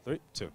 3, 2.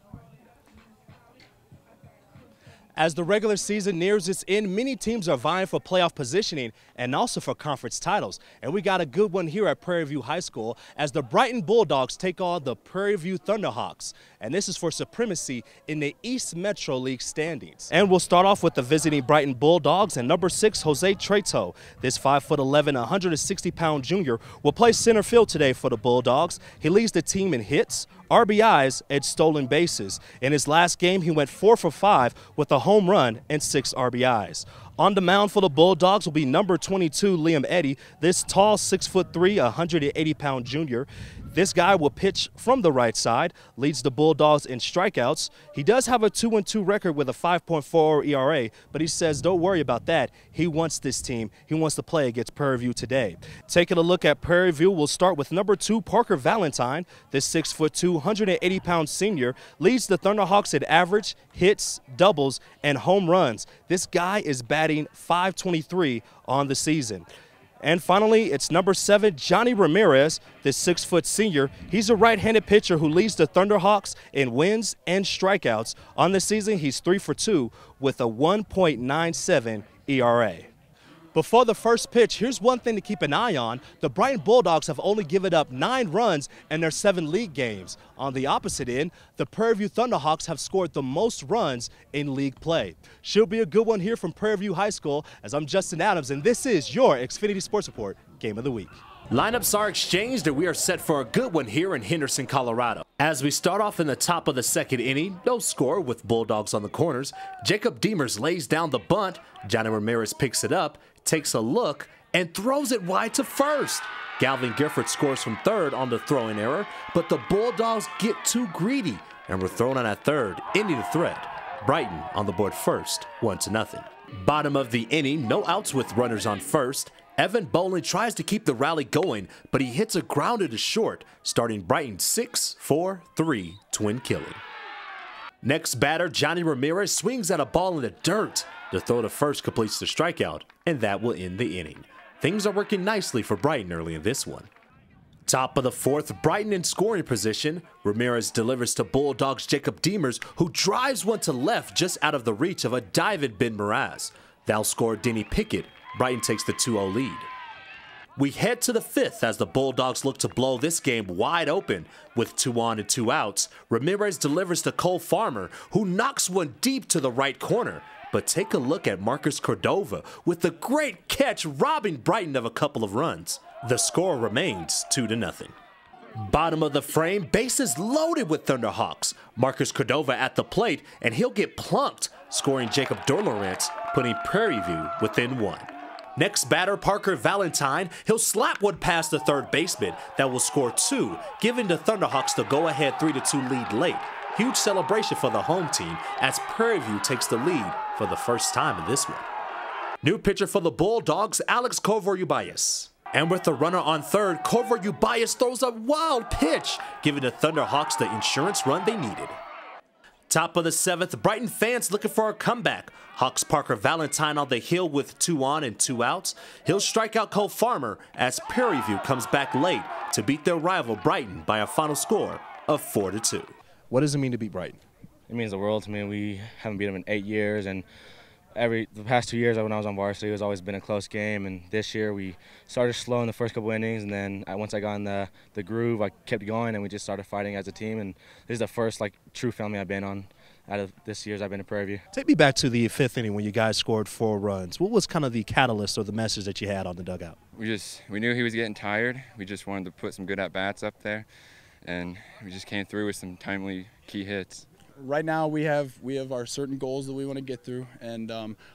As the regular season nears its end, many teams are vying for playoff positioning and also for conference titles. And we got a good one here at Prairie View High School as the Brighton Bulldogs take on the Prairie View Thunderhawks. And this is for supremacy in the East Metro League standings. And we'll start off with the visiting Brighton Bulldogs and number 6, Jose Treto. This 5'11", 160-pound junior will play center field today for the Bulldogs. He leads the team in hits, RBIs, and stolen bases. In his last game, he went 4 for 5 with a home run and 6 RBIs. On the mound for the Bulldogs will be number 22, Liam Eddy. This tall 6'3", 180-pound junior. This guy will pitch from the right side, leads the Bulldogs in strikeouts. He does have a 2-2 record with a 5.4 ERA, but he says don't worry about that. He wants this team. He wants to play against Prairie View today. Taking a look at Prairie View, we'll start with number 2, Parker Valentine. This 6'2", 180-pound senior leads the Thunderhawks in average, hits, doubles, and home runs. This guy is batting .523 on the season. And finally, it's number 7, Johnny Ramirez, this 6-foot senior. He's a right-handed pitcher who leads the Thunderhawks in wins and strikeouts. On the season, he's 3 for 2 with a 1.97 ERA. Before the first pitch, here's one thing to keep an eye on. The Brighton Bulldogs have only given up 9 runs in their 7 league games. On the opposite end, the Prairie View Thunderhawks have scored the most runs in league play. Should be a good one here from Prairie View High School, as I'm Justin Adams, and this is your Xfinity Sports Report Game of the Week. Lineups are exchanged and we are set for a good one here in Henderson, Colorado. As we start off in the top of the second inning, no score with Bulldogs on the corners. Jacob Demers lays down the bunt. Johnny Ramirez picks it up, takes a look, and throws it wide to first. Galvin Gifford scores from third on the throwing error, but the Bulldogs get too greedy and were thrown on at third, ending the threat. Brighton on the board first, 1-0. Bottom of the inning, no outs with runners on first. Evan Bolin tries to keep the rally going, but he hits a grounder to short, starting Brighton 6-4-3 twin killing. Next batter, Johnny Ramirez swings at a ball in the dirt. The throw to first completes the strikeout, and that will end the inning. Things are working nicely for Brighton early in this one. Top of the fourth, Brighton in scoring position. Ramirez delivers to Bulldogs Jacob Demers, who drives one to left just out of the reach of a diving Ben Mraz. They'll score Denny Pickett. Brighton takes the 2-0 lead. We head to the fifth as the Bulldogs look to blow this game wide open. With 2 on and 2 outs, Ramirez delivers to Cole Farmer, who knocks one deep to the right corner. But take a look at Marcus Cordova with a great catch, robbing Brighton of a couple of runs. The score remains 2-0. Bottom of the frame, bases loaded with Thunderhawks. Marcus Cordova at the plate, and he'll get plunked, scoring Jacob Dorlorence, putting Prairie View within 1. Next batter, Parker Valentine. He'll slap one past the third baseman that will score 2, giving the Thunderhawks the go-ahead 3-2 lead late. Huge celebration for the home team as Prairie View takes the lead for the first time in this one. New pitcher for the Bulldogs, Alex Cover-Ubayas. And with the runner on third, Cover-Ubayas throws a wild pitch, giving the Thunderhawks the insurance run they needed. Top of the seventh, Brighton fans looking for a comeback. Hawks Parker Valentine on the hill with 2 on and 2 outs. He'll strike out Cole Farmer as Prairie View comes back late to beat their rival Brighton by a final score of 4-2. What does it mean to beat Brighton? It means the world to me. We haven't beat them in 8 years, and the past 2 years when I was on varsity, it's always been a close game. And this year we started slow in the first couple innings, and then once I got in the groove, I kept going, and we just started fighting as a team. And this is the first true family I've been on out of this year's I've been to Prairie View. Take me back to the 5th inning when you guys scored 4 runs. What was kind of the catalyst or the message that you had on the dugout? We knew he was getting tired. We just wanted to put some good at-bats up there, and we just came through with some timely key hits. Right now we have our certain goals that we want to get through, and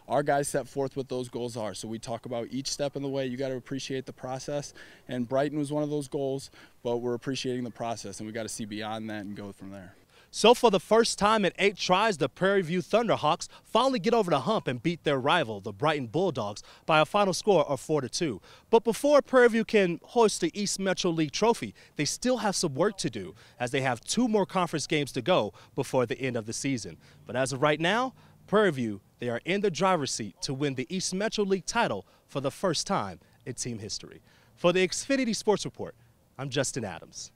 our guys set forth what those goals are. So we talk about each step in the way. You got to appreciate the process, and Brighton was one of those goals, but we're appreciating the process, and we got to see beyond that and go from there. So for the first time in 8 tries, the Prairie View Thunderhawks finally get over the hump and beat their rival, the Brighton Bulldogs, by a final score of 4-2. But before Prairie View can hoist the East Metro League trophy, they still have some work to do, as they have 2 more conference games to go before the end of the season. But as of right now, Prairie View, they are in the driver's seat to win the East Metro League title for the first time in team history. For the Xfinity Sports Report, I'm Justin Adams.